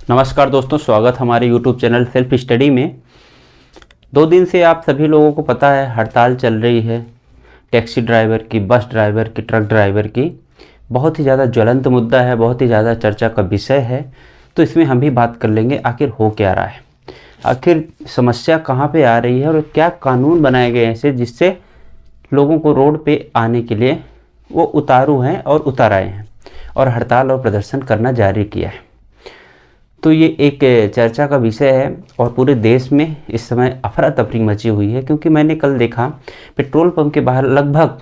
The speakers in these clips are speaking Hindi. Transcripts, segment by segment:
नमस्कार दोस्तों, स्वागत हमारे YouTube चैनल सेल्फ स्टडी में। 2 दिन से आप सभी लोगों को पता है हड़ताल चल रही है, टैक्सी ड्राइवर की, बस ड्राइवर की, ट्रक ड्राइवर की। बहुत ही ज़्यादा ज्वलंत मुद्दा है, बहुत ही ज़्यादा चर्चा का विषय है। तो इसमें हम भी बात कर लेंगे आखिर हो क्या रहा है, आखिर समस्या कहाँ पे आ रही है और क्या कानून बनाए गए ऐसे जिससे लोगों को रोड पे आने के लिए वो उतारू हैं और उतर आए हैं और हड़ताल और प्रदर्शन करना जारी किया है। तो ये एक चर्चा का विषय है और पूरे देश में इस समय अफरा तफरी मची हुई है, क्योंकि मैंने कल देखा पेट्रोल पंप के बाहर लगभग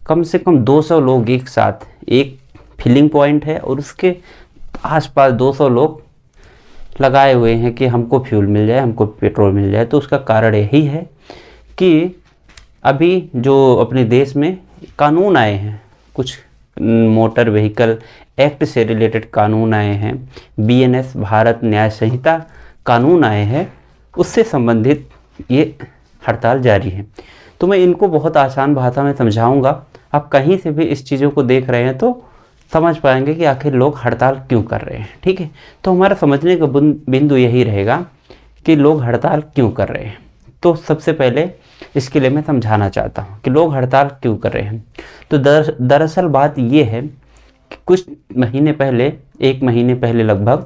कम से कम 200 लोग एक साथ, एक फिलिंग पॉइंट है और उसके आसपास 200 लोग लगाए हुए हैं कि हमको फ्यूल मिल जाए, हमको पेट्रोल मिल जाए। तो उसका कारण यही है कि अभी जो अपने देश में कानून आए हैं, कुछ मोटर व्हीकल एक्ट से रिलेटेड कानून आए हैं, BNS भारत न्याय संहिता कानून आए हैं, उससे संबंधित ये हड़ताल जारी है। तो मैं इनको बहुत आसान भाषा में समझाऊंगा। आप कहीं से भी इस चीज़ों को देख रहे हैं तो समझ पाएंगे कि आखिर लोग हड़ताल क्यों कर रहे हैं। ठीक है, तो हमारा समझने का बिंदु यही रहेगा कि लोग हड़ताल क्यों कर रहे हैं। तो सबसे पहले इसके लिए मैं समझाना चाहता हूँ कि लोग हड़ताल क्यों कर रहे हैं। तो दरअसल बात ये है कि कुछ महीने पहले, 1 महीने पहले लगभग,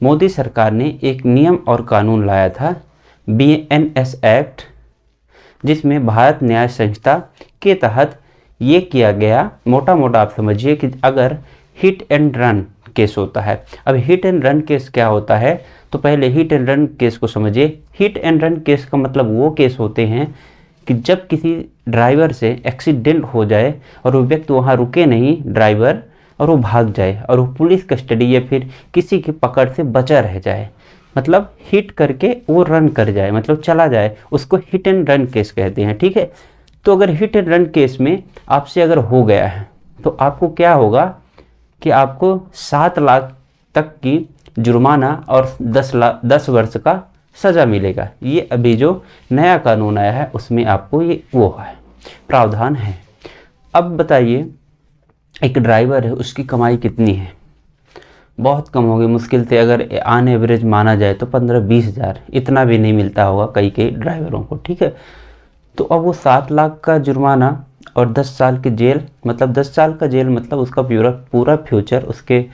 मोदी सरकार ने एक नियम और कानून लाया था, BNS एक्ट, जिसमें भारत न्याय संहिता के तहत ये किया गया, मोटा मोटा आप समझिए कि अगर हिट एंड रन केस होता है। अब हिट एंड रन केस क्या होता है, तो पहले हिट एंड रन केस को समझिए। हिट एंड रन केस का मतलब वो केस होते हैं कि जब किसी ड्राइवर से एक्सीडेंट हो जाए और वो व्यक्ति वहाँ रुके नहीं, ड्राइवर, और वो भाग जाए और वो पुलिस कस्टडी या फिर किसी की पकड़ से बचा रह जाए, मतलब हिट करके वो रन कर जाए, मतलब चला जाए, उसको हिट एंड रन केस कहते हैं। ठीक है, तो अगर हिट एंड रन केस में आपसे अगर हो गया है तो आपको क्या होगा कि आपको 7 लाख तक की जुर्माना और 10 वर्ष का सज़ा मिलेगा। ये अभी जो नया कानून आया है उसमें आपको ये वो है, प्रावधान है। अब बताइए, एक ड्राइवर है, उसकी कमाई कितनी है? बहुत कम होगी, मुश्किल से अगर ऑन एवरेज माना जाए तो 15-20 हज़ार, इतना भी नहीं मिलता होगा कई ड्राइवरों को। ठीक है, तो अब वो 7 लाख का जुर्माना और 10 साल की जेल, मतलब 10 साल का जेल मतलब उसका पूरा फ्यूचर, उसके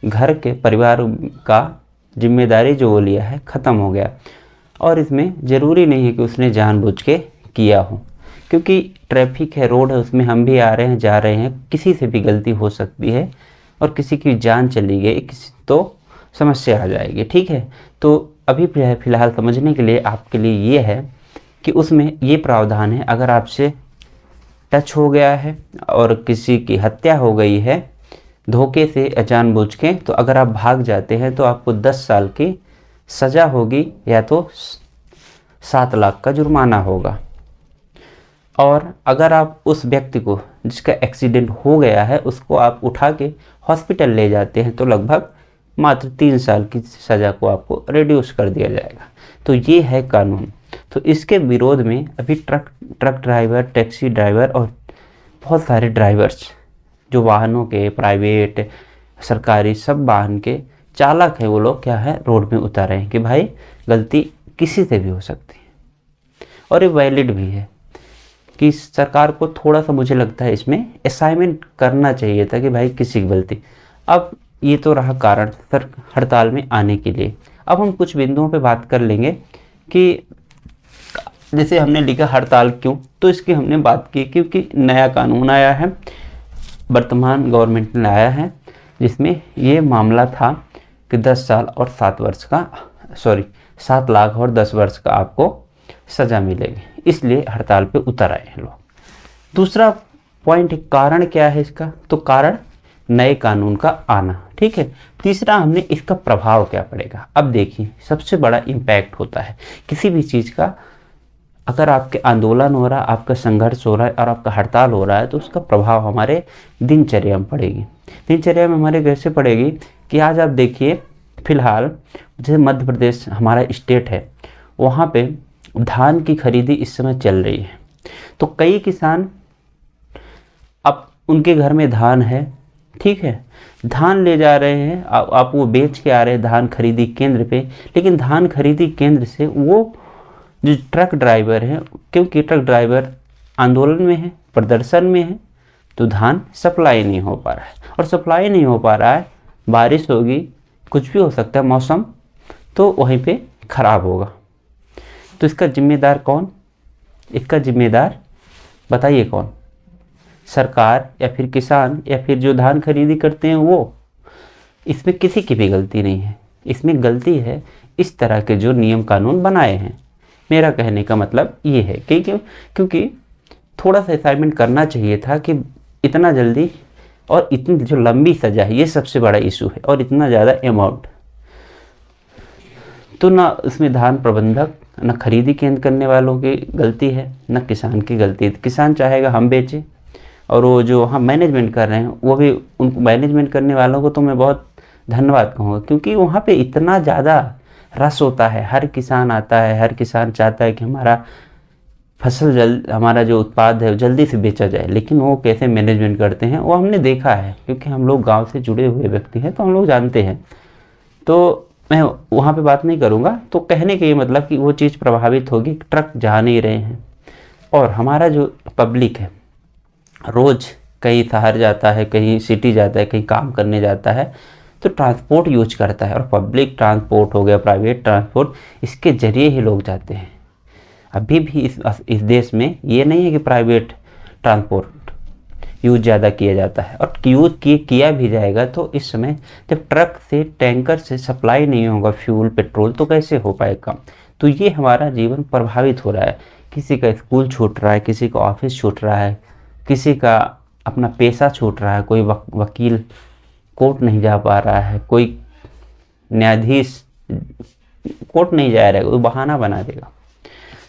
घर के परिवार का जिम्मेदारी जो वो लिया है ख़त्म हो गया। और इसमें ज़रूरी नहीं है कि उसने जानबूझ के किया हो, क्योंकि ट्रैफिक है, रोड है, उसमें हम भी आ रहे हैं, जा रहे हैं, किसी से भी गलती हो सकती है और किसी की जान चली गई तो समस्या आ जाएगी। ठीक है, तो अभी फ़िलहाल समझने के लिए आपके लिए ये है कि उसमें ये प्रावधान है, अगर आपसे टच हो गया है और किसी की हत्या हो गई है धोखे से, जानबूझ के, तो अगर आप भाग जाते हैं तो आपको 10 साल की सज़ा होगी या तो 7 लाख का जुर्माना होगा। और अगर आप उस व्यक्ति को जिसका एक्सीडेंट हो गया है उसको आप उठा के हॉस्पिटल ले जाते हैं तो लगभग मात्र 3 साल की सज़ा को आपको रिड्यूस कर दिया जाएगा। तो ये है कानून। तो इसके विरोध में अभी ट्रक ड्राइवर, टैक्सी ड्राइवर और बहुत सारे ड्राइवर्स जो वाहनों के, प्राइवेट, सरकारी, सब वाहन के चालक हैं, वो लोग क्या है, रोड में उतारे हैं कि भाई गलती किसी से भी हो सकती है। और ये वैलिड भी है कि सरकार को थोड़ा सा, मुझे लगता है, इसमें असाइनमेंट करना चाहिए था कि भाई किसी की गलती। अब ये तो रहा कारण सर हड़ताल में आने के लिए। अब हम कुछ बिंदुओं पे बात कर लेंगे कि जैसे हमने लिखा हड़ताल क्यों, तो इसकी हमने बात की क्योंकि नया कानून आया है, वर्तमान गवर्नमेंट ने लाया है, जिसमें ये मामला था कि 10 साल और 7 वर्ष का, 7 लाख और 10 वर्ष का आपको सज़ा मिलेगी, इसलिए हड़ताल पे उतर आए हैं लोग। दूसरा पॉइंट, कारण क्या है इसका, तो कारण नए कानून का आना। ठीक है, तीसरा हमने इसका प्रभाव क्या पड़ेगा। अब देखिए, सबसे बड़ा इम्पैक्ट होता है किसी भी चीज़ का, अगर आपके आंदोलन हो रहा है, आपका संघर्ष हो रहा है और आपका हड़ताल हो रहा है तो उसका प्रभाव हमारे दिनचर्या में पड़ेगी। दिनचर्या में हमारे कैसे पड़ेगी कि आज आप देखिए, फिलहाल जैसे मध्य प्रदेश हमारा स्टेट है, वहाँ पे धान की खरीदी इस समय चल रही है। तो कई किसान, अब उनके घर में धान है, ठीक है। धान ले जा रहे हैं, आप वो बेच के आ रहे हैं धान खरीदी केंद्र पे, लेकिन धान खरीदी केंद्र से वो जो ट्रक ड्राइवर है, क्योंकि ट्रक ड्राइवर आंदोलन में है, प्रदर्शन में है, तो धान सप्लाई नहीं हो पा रहा है। और सप्लाई नहीं हो पा रहा है, बारिश होगी, कुछ भी हो सकता है मौसम, तो वहीं पे खराब होगा। तो इसका जिम्मेदार कौन? इसका जिम्मेदार बताइए कौन? सरकार या फिर किसान या फिर जो धान खरीदी करते हैं वो? इसमें किसी की भी गलती नहीं है। इसमें गलती है इस तरह के जो नियम कानून बनाए हैं। मेरा कहने का मतलब ये है कि क्योंकि थोड़ा सा असाइनमेंट करना चाहिए था कि इतना जल्दी और इतनी जो लंबी सज़ा है, ये सबसे बड़ा इशू है, और इतना ज़्यादा अमाउंट, तो ना उसमें धान प्रबंधक, ना खरीदी केंद्र करने वालों की गलती है, ना किसान की गलती है। किसान चाहेगा हम बेचें, और वो जो हम मैनेजमेंट कर रहे हैं वो भी, उनको मैनेजमेंट करने वालों को तो मैं बहुत धन्यवाद कहूँगा, क्योंकि वहाँ पे इतना ज़्यादा रस होता है। हर किसान आता है, हर किसान चाहता है कि हमारा फसल हमारा जो उत्पाद है जल्दी से बेचा जाए, लेकिन वो कैसे मैनेजमेंट करते हैं वो हमने देखा है, क्योंकि हम लोग गांव से जुड़े हुए व्यक्ति हैं, तो हम लोग जानते हैं। तो मैं वहाँ पे बात नहीं करूँगा। तो कहने का ये मतलब कि वो चीज़ प्रभावित होगी, ट्रक जा नहीं रहे हैं, और हमारा जो पब्लिक है रोज़ कहीं शहर जाता है, कहीं सिटी जाता है, कहीं काम करने जाता है, तो ट्रांसपोर्ट यूज करता है। और पब्लिक ट्रांसपोर्ट हो गया, प्राइवेट ट्रांसपोर्ट, इसके ज़रिए ही लोग जाते हैं। अभी भी इस देश में ये नहीं है कि प्राइवेट ट्रांसपोर्ट यूज ज़्यादा किया जाता है, और यूज किया भी जाएगा तो इस समय जब ट्रक से, टैंकर से सप्लाई नहीं होगा फ्यूल पेट्रोल, तो कैसे हो पाएगा काम? तो ये हमारा जीवन प्रभावित हो रहा है। किसी का स्कूल छूट रहा है, किसी का ऑफिस छूट रहा है, किसी का अपना पेशा छूट रहा है, कोई वकील कोर्ट नहीं जा पा रहा है, कोई न्यायाधीश कोर्ट नहीं जा रहा है, कोई बहाना बना देगा।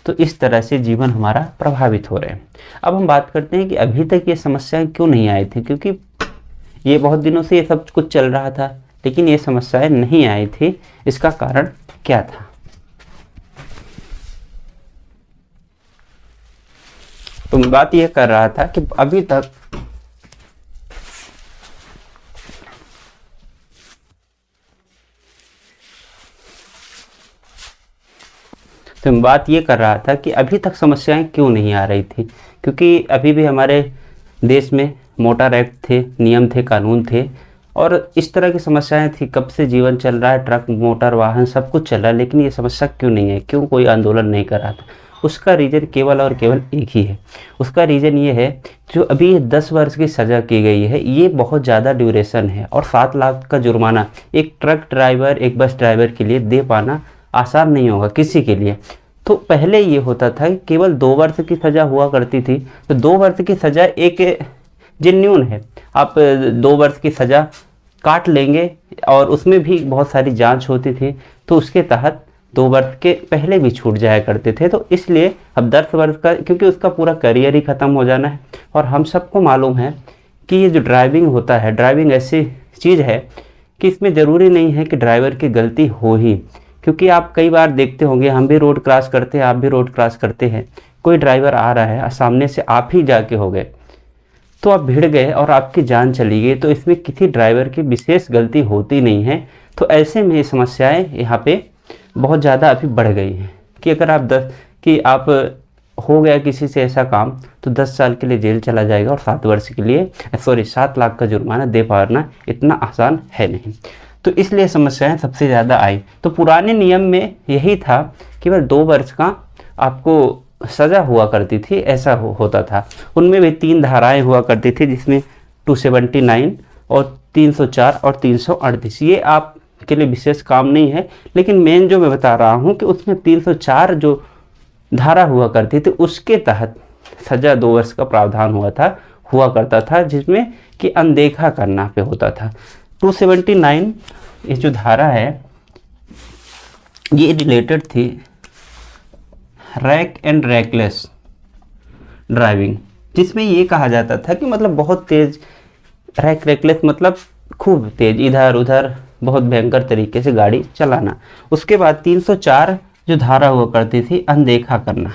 तो इस तरह से जीवन हमारा प्रभावित हो रहे हैं। अब हम बात करते हैं कि अभी तक ये समस्याएं क्यों नहीं आई थी, क्योंकि ये बहुत दिनों से ये सब कुछ चल रहा था, लेकिन ये समस्याएं नहीं आई थी। इसका कारण क्या था? तो मैं बात ये कर रहा था कि अभी तक अभी तक समस्याएं क्यों नहीं आ रही थी, क्योंकि अभी भी हमारे देश में मोटर एक्ट थे, नियम थे, कानून थे, और इस तरह की समस्याएं थी। कब से जीवन चल रहा है, ट्रक, मोटर वाहन सब कुछ चल रहा है, लेकिन ये समस्या क्यों नहीं है? क्यों कोई आंदोलन नहीं कर रहा था? उसका रीज़न केवल और केवल एक ही है। उसका रीज़न ये है, जो अभी 10 वर्ष की सज़ा की गई है, ये बहुत ज़्यादा ड्यूरेशन है, और 7 लाख का जुर्माना एक ट्रक ड्राइवर, एक बस ड्राइवर के लिए दे पाना आसान नहीं होगा किसी के लिए। तो पहले ये होता था कि केवल 2 वर्ष की सज़ा हुआ करती थी, तो 2 वर्ष की सज़ा एक जेन्युइन है। आप 2 वर्ष की सज़ा काट लेंगे, और उसमें भी बहुत सारी जांच होती थी, तो उसके तहत 2 वर्ष के पहले भी छूट जाया करते थे। तो इसलिए अब 10 वर्ष का, क्योंकि उसका पूरा करियर ही ख़त्म हो जाना है। और हम सबको मालूम है कि ये जो ड्राइविंग होता है, ड्राइविंग ऐसी चीज़ है कि इसमें ज़रूरी नहीं है कि ड्राइवर की गलती हो ही, क्योंकि आप कई बार देखते होंगे, हम भी रोड क्रॉस करते हैं, आप भी रोड क्रॉस करते हैं, कोई ड्राइवर आ रहा है, सामने से आप ही जाके हो गए, तो आप भिड़ गए और आपकी जान चली गई, तो इसमें किसी ड्राइवर की विशेष गलती होती नहीं है। तो ऐसे में ये समस्याएं यहाँ पे बहुत ज़्यादा अभी बढ़ गई हैं कि अगर आप हो गया किसी से ऐसा काम, तो 10 साल के लिए जेल चला जाएगा, और 7 वर्ष के लिए 7 लाख का जुर्माना दे पाना इतना आसान है नहीं। तो इसलिए समस्याएं सबसे ज़्यादा आई। तो पुराने नियम में यही था, केवल 2 वर्ष का आपको सज़ा हुआ करती थी, ऐसा होता था। उनमें भी 3 धाराएं हुआ करती थी, जिसमें 279 और 304 और 338। ये आपके लिए विशेष काम नहीं है, लेकिन मेन जो मैं बता रहा हूँ कि उसमें 304 जो धारा हुआ करती थी, उसके तहत सज़ा 2 वर्ष का प्रावधान हुआ करता था, जिसमें कि अनदेखा करना पे होता था। 279 ये जो धारा है, ये रिलेटेड थी रैक एंड रैकलेस ड्राइविंग, जिसमें ये कहा जाता था कि मतलब बहुत तेज़, रैकलेस मतलब खूब तेज़, इधर उधर बहुत भयंकर तरीके से गाड़ी चलाना। उसके बाद 304 जो धारा हुआ करती थी, अनदेखा करना।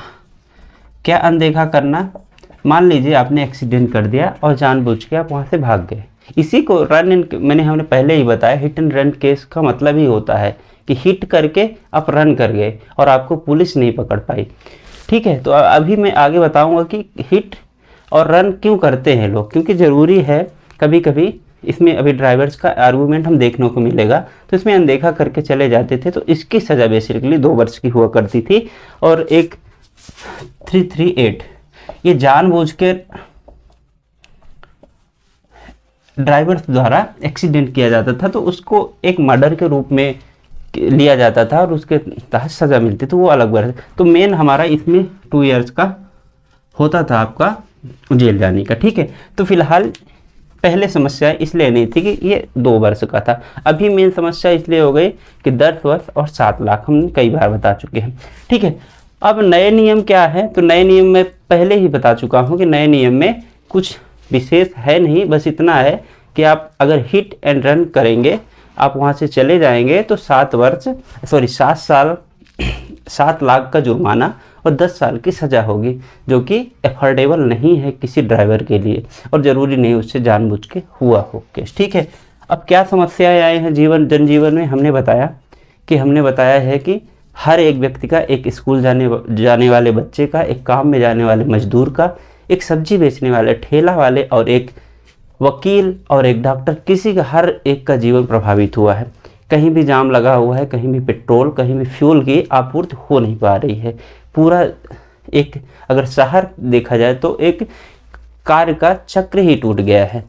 क्या अनदेखा करना? मान लीजिए आपने एक्सीडेंट कर दिया और जानबूझ के आप वहाँ से भाग गए, इसी को रन एंड, हमने पहले ही बताया, हिट एंड रन केस का मतलब ही होता है कि हिट करके आप रन कर गए और आपको पुलिस नहीं पकड़ पाई। ठीक है, तो अभी मैं आगे बताऊंगा कि हिट और रन क्यों करते हैं लोग, क्योंकि ज़रूरी है कभी कभी। इसमें अभी ड्राइवर्स का आर्गूमेंट हम देखने को मिलेगा, तो इसमें अनदेखा करके चले जाते थे, तो इसकी सज़ा बेसिकली 2 वर्ष की हुआ करती थी। और एक 338 ये जानबूझ के ड्राइवर्स द्वारा एक्सीडेंट किया जाता था, तो उसको एक मर्डर के रूप में लिया जाता था और उसके तहत सज़ा मिलती, तो वो अलग बात है। तो मेन हमारा इसमें 2 इयर्स का होता था आपका जेल जाने का। ठीक है, तो फिलहाल पहले समस्या इसलिए नहीं थी कि ये 2 वर्ष का था। अभी मेन समस्या इसलिए हो गई कि 10 वर्ष और 7 लाख, हम कई बार बता चुके हैं। ठीक है, अब नए नियम क्या है, तो नए नियम में पहले ही बता चुका हूँ कि नए नियम में कुछ विशेष है नहीं, बस इतना है कि आप अगर हिट एंड रन करेंगे, आप वहाँ से चले जाएंगे तो 7 साल 7 लाख का जुर्माना और 10 साल की सज़ा होगी, जो कि एफोर्डेबल नहीं है किसी ड्राइवर के लिए, और ज़रूरी नहीं उससे जानबूझ के हुआ हो केस। ठीक है, अब क्या समस्याएं आई हैं जनजीवन में, हमने बताया है कि हर एक व्यक्ति का, एक स्कूल जाने वाले बच्चे का, एक काम में जाने वाले मजदूर का, एक सब्जी बेचने वाले ठेला वाले, और एक वकील और एक डॉक्टर, किसी का, हर एक का जीवन प्रभावित हुआ है। कहीं भी जाम लगा हुआ है, कहीं भी पेट्रोल, कहीं भी फ्यूल की आपूर्ति हो नहीं पा रही है। पूरा एक, अगर शहर देखा जाए तो एक कार्य का चक्र ही टूट गया है।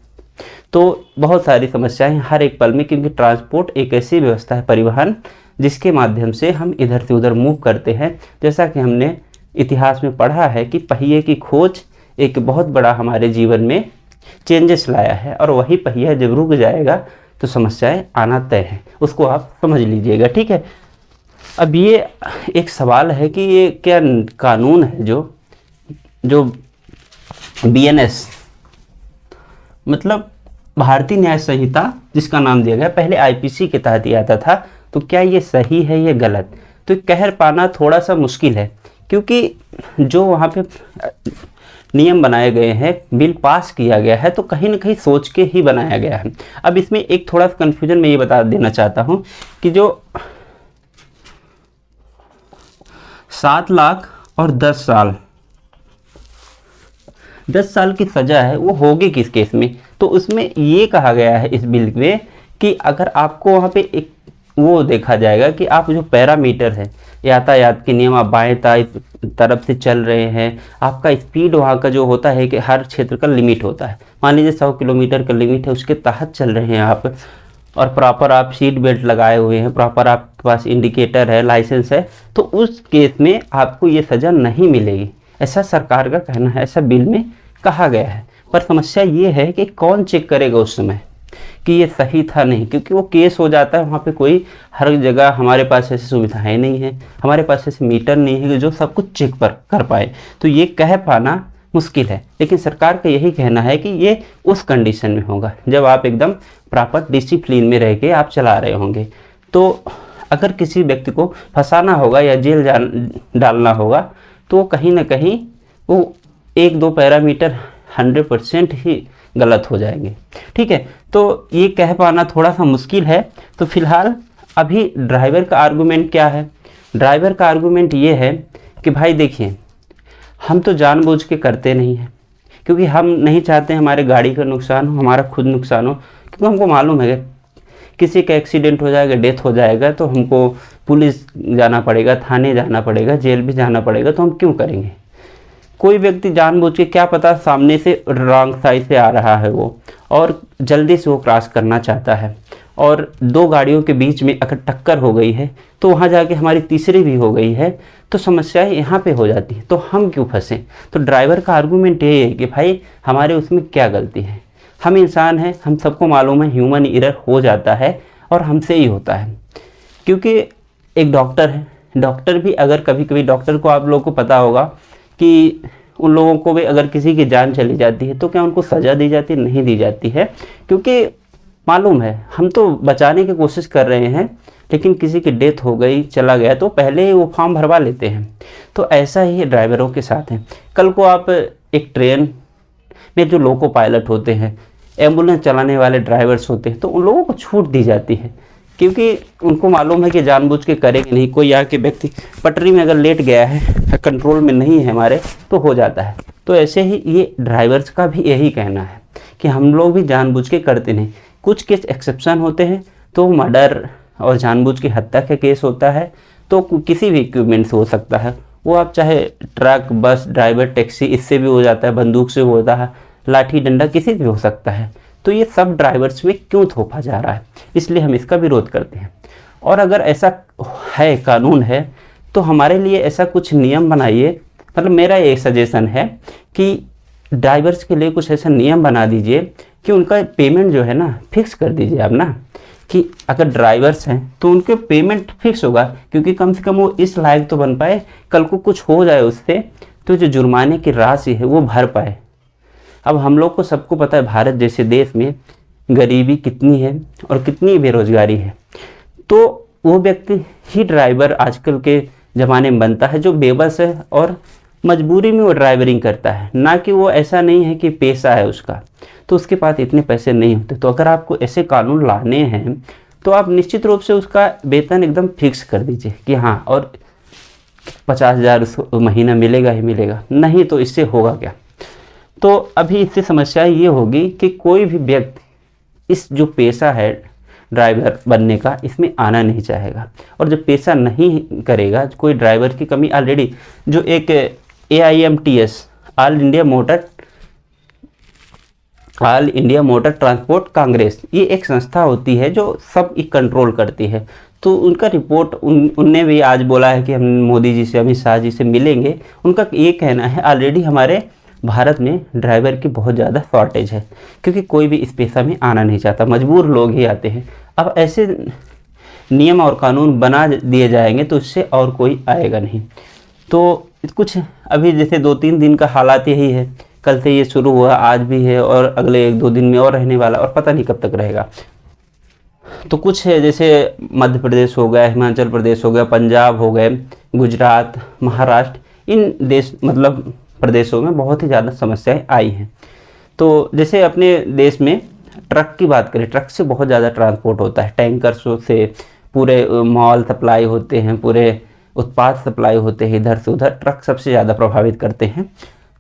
तो बहुत सारी समस्याएं हर एक पल में, क्योंकि ट्रांसपोर्ट एक ऐसी व्यवस्था है, परिवहन, जिसके माध्यम से हम इधर से उधर मूव करते हैं। जैसा कि हमने इतिहास में पढ़ा है कि पहिए की खोज एक बहुत बड़ा हमारे जीवन में चेंजेस लाया है, और वही पहिया जब रुक जाएगा तो समस्याएं आना तय है, उसको आप समझ लीजिएगा। ठीक है, अब ये एक सवाल है कि ये क्या कानून है जो BNS, मतलब भारतीय न्याय संहिता जिसका नाम दिया गया, पहले IPC के तहत ही आता था, तो क्या ये सही है या गलत, तो कह पाना थोड़ा सा मुश्किल है, क्योंकि जो वहाँ पे नियम बनाए गए हैं, बिल पास किया गया है, तो कहीं ना कहीं सोच के ही बनाया गया है। अब इसमें एक थोड़ा सा कन्फ्यूजन मैं ये बता देना चाहता हूँ कि जो 7 लाख और 10 साल की सज़ा है, वो होगी किस केस में, तो उसमें ये कहा गया है इस बिल में कि अगर आपको वहाँ पे एक वो देखा जाएगा कि आप जो पैरामीटर है, यातायात के नियम, आप बाएं तरफ से चल रहे हैं, आपका स्पीड वहाँ का जो होता है कि हर क्षेत्र का लिमिट होता है, मान लीजिए 100 किलोमीटर का लिमिट है, उसके तहत चल रहे हैं आप, और प्रॉपर आप सीट बेल्ट लगाए हुए हैं, प्रॉपर आपके पास इंडिकेटर है, लाइसेंस है, तो उस केस में आपको ये सज़ा नहीं मिलेगी, ऐसा सरकार का कहना है, ऐसा बिल में कहा गया है। पर समस्या ये है कि कौन चेक करेगा उस समय कि ये सही था नहीं, क्योंकि वो केस हो जाता है वहाँ पे, कोई हर जगह हमारे पास ऐसी सुविधाएं नहीं है, हमारे पास ऐसे मीटर नहीं है जो सब कुछ चेक कर पाए, तो ये कह पाना मुश्किल है। लेकिन सरकार का यही कहना है कि ये उस कंडीशन में होगा जब आप एकदम प्रॉपर डिसिप्लिन में रह के आप चला रहे होंगे। तो अगर किसी व्यक्ति को फंसाना होगा या जेल डालना होगा, तो कहीं ना कहीं वो 1-2 पैरामीटर 100% ही गलत हो जाएंगे। ठीक है, तो ये कह पाना थोड़ा सा मुश्किल है। तो फिलहाल अभी ड्राइवर का आर्गूमेंट क्या है, ड्राइवर का आर्गूमेंट ये है कि भाई देखिए, हम तो जानबूझ के करते नहीं हैं, क्योंकि हम नहीं चाहते हमारे गाड़ी का नुकसान हो, हमारा खुद नुकसान हो, क्योंकि हमको मालूम है किसी का एक्सीडेंट हो जाएगा, डेथ हो जाएगा, तो हमको पुलिस जाना पड़ेगा, थाने जाना पड़ेगा, जेल भी जाना पड़ेगा, तो हम क्यों करेंगे। कोई व्यक्ति जानबूझ के, क्या पता सामने से रॉन्ग साइड से आ रहा है वो, और जल्दी से वो क्रॉस करना चाहता है, और 2 गाड़ियों के बीच में अगर टक्कर हो गई है तो वहाँ जाके हमारी तीसरी भी हो गई है, तो समस्याएं यहाँ पे हो जाती है, तो हम क्यों फंसें। तो ड्राइवर का आर्गूमेंट ये है कि भाई हमारे उसमें क्या गलती है, हम इंसान हैं, हम सबको मालूम है ह्यूमन एरर हो जाता है और हमसे ही होता है। क्योंकि एक डॉक्टर है, डॉक्टर भी अगर कभी कभी, डॉक्टर को आप लोगों को पता होगा कि उन लोगों को भी अगर किसी की जान चली जाती है तो क्या उनको सज़ा दी जाती है, नहीं दी जाती है, क्योंकि मालूम है हम तो बचाने की कोशिश कर रहे हैं, लेकिन किसी की डेथ हो गई, चला गया, तो पहले ही वो फॉर्म भरवा लेते हैं। तो ऐसा ही ड्राइवरों के साथ है। कल को आप एक ट्रेन में जो लोको पायलट होते हैं एम्बुलेंस चलाने वाले ड्राइवर्स होते हैं तो उन लोगों को छूट दी जाती है, क्योंकि उनको मालूम है कि जानबूझ के करेंगे नहीं। कोई आके व्यक्ति पटरी में अगर लेट गया है, कंट्रोल में नहीं है हमारे, तो हो जाता है। तो ऐसे ही ये ड्राइवर्स का भी यही कहना है कि हम लोग भी जानबूझ के करते नहीं। कुछ केस एक्सेप्शन होते हैं, तो मर्डर और जानबूझ की हत्या का केस होता है, तो किसी भी इक्विपमेंट से हो सकता है। वो आप चाहे ट्रक, बस ड्राइवर, टैक्सी, इससे भी हो जाता है, बंदूक से होता है, लाठी डंडा किसी से भी हो सकता है। तो ये सब ड्राइवर्स में क्यों थोपा जा रहा है, इसलिए हम इसका विरोध करते हैं। और अगर ऐसा है, कानून है, तो हमारे लिए ऐसा कुछ नियम बनाइए। मतलब मेरा ये सजेशन है कि ड्राइवर्स के लिए कुछ ऐसा नियम बना दीजिए कि उनका पेमेंट जो है ना फिक्स कर दीजिए आप ना, कि अगर ड्राइवर्स हैं तो उनके पेमेंट फिक्स होगा, क्योंकि कम से कम वो इस लायक तो बन पाए, कल को कुछ हो जाए उससे तो जो जुर्माने की राशि है वो भर पाए। अब हम लोग को सबको पता है भारत जैसे देश में गरीबी कितनी है और कितनी बेरोजगारी है। तो वो व्यक्ति ही ड्राइवर आजकल के ज़माने में बनता है जो बेबस है और मजबूरी में वो ड्राइवरिंग करता है, ना कि वो ऐसा नहीं है कि पेशा है उसका, तो उसके पास इतने पैसे नहीं होते। तो अगर आपको ऐसे कानून लाने हैं तो आप निश्चित रूप से उसका वेतन एकदम फिक्स कर दीजिए कि हाँ, और 50,000 महीना मिलेगा ही मिलेगा, नहीं तो इससे होगा क्या। तो अभी इससे समस्या ये होगी कि कोई भी व्यक्ति इस जो पेशा है ड्राइवर बनने का, इसमें आना नहीं चाहेगा। और जब पेशा नहीं करेगा, कोई ड्राइवर की कमी ऑलरेडी जो एक AIMTS all India motor transport Congress, ये एक संस्था होती है जो सब कंट्रोल करती है। तो उनका रिपोर्ट उनने भी आज बोला है कि हम मोदी जी से, अमित शाह जी से मिलेंगे। उनका ये कहना है ऑलरेडी हमारे भारत में ड्राइवर की बहुत ज़्यादा शॉर्टेज है, क्योंकि कोई भी इस पेशा में आना नहीं चाहता, मजबूर लोग ही आते हैं। अब ऐसे नियम और कानून बना दिए जाएंगे तो इससे और कोई आएगा नहीं। तो कुछ अभी जैसे 2-3 दिन का हालात यही है, कल से ये शुरू हुआ, आज भी है और अगले 1-2 दिन में और रहने वाला, और पता नहीं कब तक रहेगा। तो कुछ है जैसे मध्य प्रदेश हो गया, हिमाचल प्रदेश हो गया, पंजाब हो गए, गुजरात, महाराष्ट्र, इन देश मतलब प्रदेशों में बहुत ही ज़्यादा समस्याएं आई हैं। तो जैसे अपने देश में ट्रक की बात करें, ट्रक से बहुत ज़्यादा ट्रांसपोर्ट होता है, टैंकर्सों से पूरे मॉल सप्लाई होते हैं, पूरे उत्पाद सप्लाई होते हैं इधर से उधर, ट्रक सबसे ज़्यादा प्रभावित करते हैं।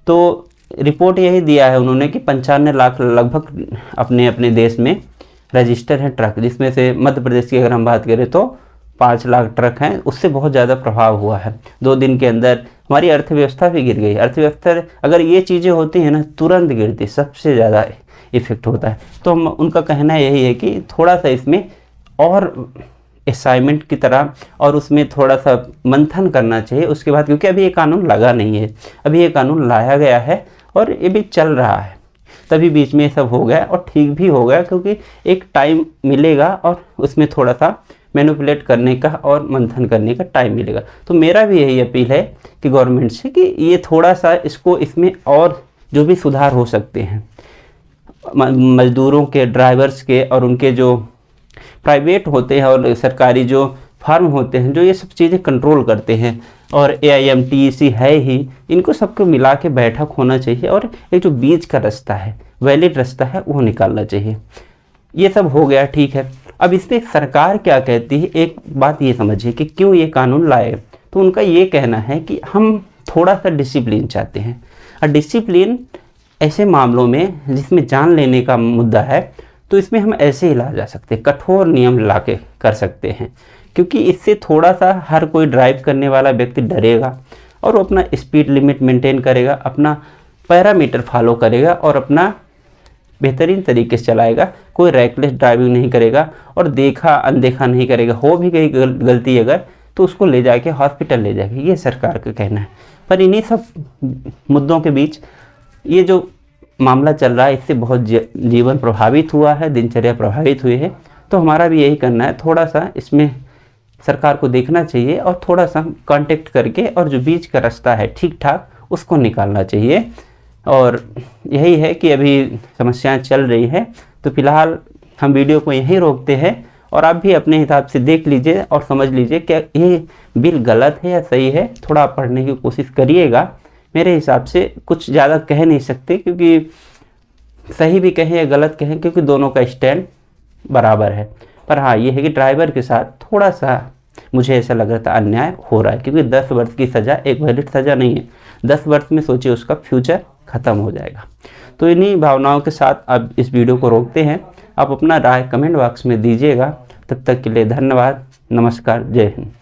तो रिपोर्ट यही दिया है उन्होंने कि 95 लाख लगभग अपने अपने देश में रजिस्टर हैं ट्रक, जिसमें से मध्य प्रदेश की अगर हम बात करें तो 5 लाख ट्रक हैं। उससे बहुत ज़्यादा प्रभाव हुआ है। 2 दिन के अंदर हमारी अर्थव्यवस्था भी गिर गई। अर्थव्यवस्था अगर ये चीज़ें होती हैं ना, तुरंत गिरती, सबसे ज़्यादा इफेक्ट होता है। तो उनका कहना यही है कि थोड़ा सा इसमें और असाइनमेंट की तरह और उसमें थोड़ा सा मंथन करना चाहिए उसके बाद, क्योंकि अभी ये कानून लगा नहीं है, अभी ये कानून लाया गया है और ये भी चल रहा है, तभी बीच में सब हो गया और ठीक भी हो गया, क्योंकि एक टाइम मिलेगा और उसमें थोड़ा सा मैनिपुलेट करने का और मंथन करने का टाइम मिलेगा। तो मेरा भी यही अपील है कि गवर्नमेंट से कि ये थोड़ा सा इसमें और जो भी सुधार हो सकते हैं, मजदूरों के, ड्राइवर्स के और उनके जो प्राइवेट होते हैं और सरकारी जो फार्म होते हैं जो ये सब चीज़ें कंट्रोल करते हैं, और AIMTC है ही, इनको सबको मिला के बैठक होना चाहिए और एक जो बीच का रास्ता है, वैलिड रास्ता है, वो निकालना चाहिए। ये सब हो गया, ठीक है। अब इसमें सरकार क्या कहती है, एक बात ये समझिए कि क्यों ये कानून लाए। तो उनका ये कहना है कि हम थोड़ा सा डिसिप्लिन चाहते हैं, और डिसिप्लिन ऐसे मामलों में जिसमें जान लेने का मुद्दा है, तो इसमें हम ऐसे ही ला जा सकते हैं, कठोर नियम ला के कर सकते हैं, क्योंकि इससे थोड़ा सा हर कोई ड्राइव करने वाला व्यक्ति डरेगा और वो अपना स्पीड लिमिट मेंटेन करेगा, अपना पैरामीटर फॉलो करेगा और अपना बेहतरीन तरीके से चलाएगा। कोई रैकलेस ड्राइविंग नहीं करेगा और देखा अनदेखा नहीं करेगा। हो भी गई गलती अगर, तो उसको ले जाके हॉस्पिटल ले जाएगी, ये सरकार का कहना है। पर इन्हीं सब मुद्दों के बीच ये जो मामला चल रहा है, इससे बहुत जीवन प्रभावित हुआ है, दिनचर्या प्रभावित हुई है। तो हमारा भी यही करना है, थोड़ा सा इसमें सरकार को देखना चाहिए और थोड़ा सा कांटेक्ट करके और जो बीच का रास्ता है ठीक ठाक, उसको निकालना चाहिए। और यही है कि अभी समस्याएं चल रही हैं, तो फिलहाल हम वीडियो को यहीं रोकते हैं और आप भी अपने हिसाब से देख लीजिए और समझ लीजिए क्या ये बिल गलत है या सही है। थोड़ा पढ़ने की कोशिश करिएगा। मेरे हिसाब से कुछ ज़्यादा कह नहीं सकते, क्योंकि सही भी कहें या गलत कहें, क्योंकि दोनों का स्टैंड बराबर है। पर हाँ ये है कि ड्राइवर के साथ थोड़ा सा मुझे ऐसा लग रहा था अन्याय हो रहा है, क्योंकि 10 वर्ष की सज़ा एक वैलिड सज़ा नहीं है। 10 वर्ष में सोचिए उसका फ्यूचर ख़त्म हो जाएगा। तो इन्हीं भावनाओं के साथ अब इस वीडियो को रोकते हैं। आप अपना राय कमेंट बॉक्स में दीजिएगा। तब तक के लिए धन्यवाद, नमस्कार, जय हिंद।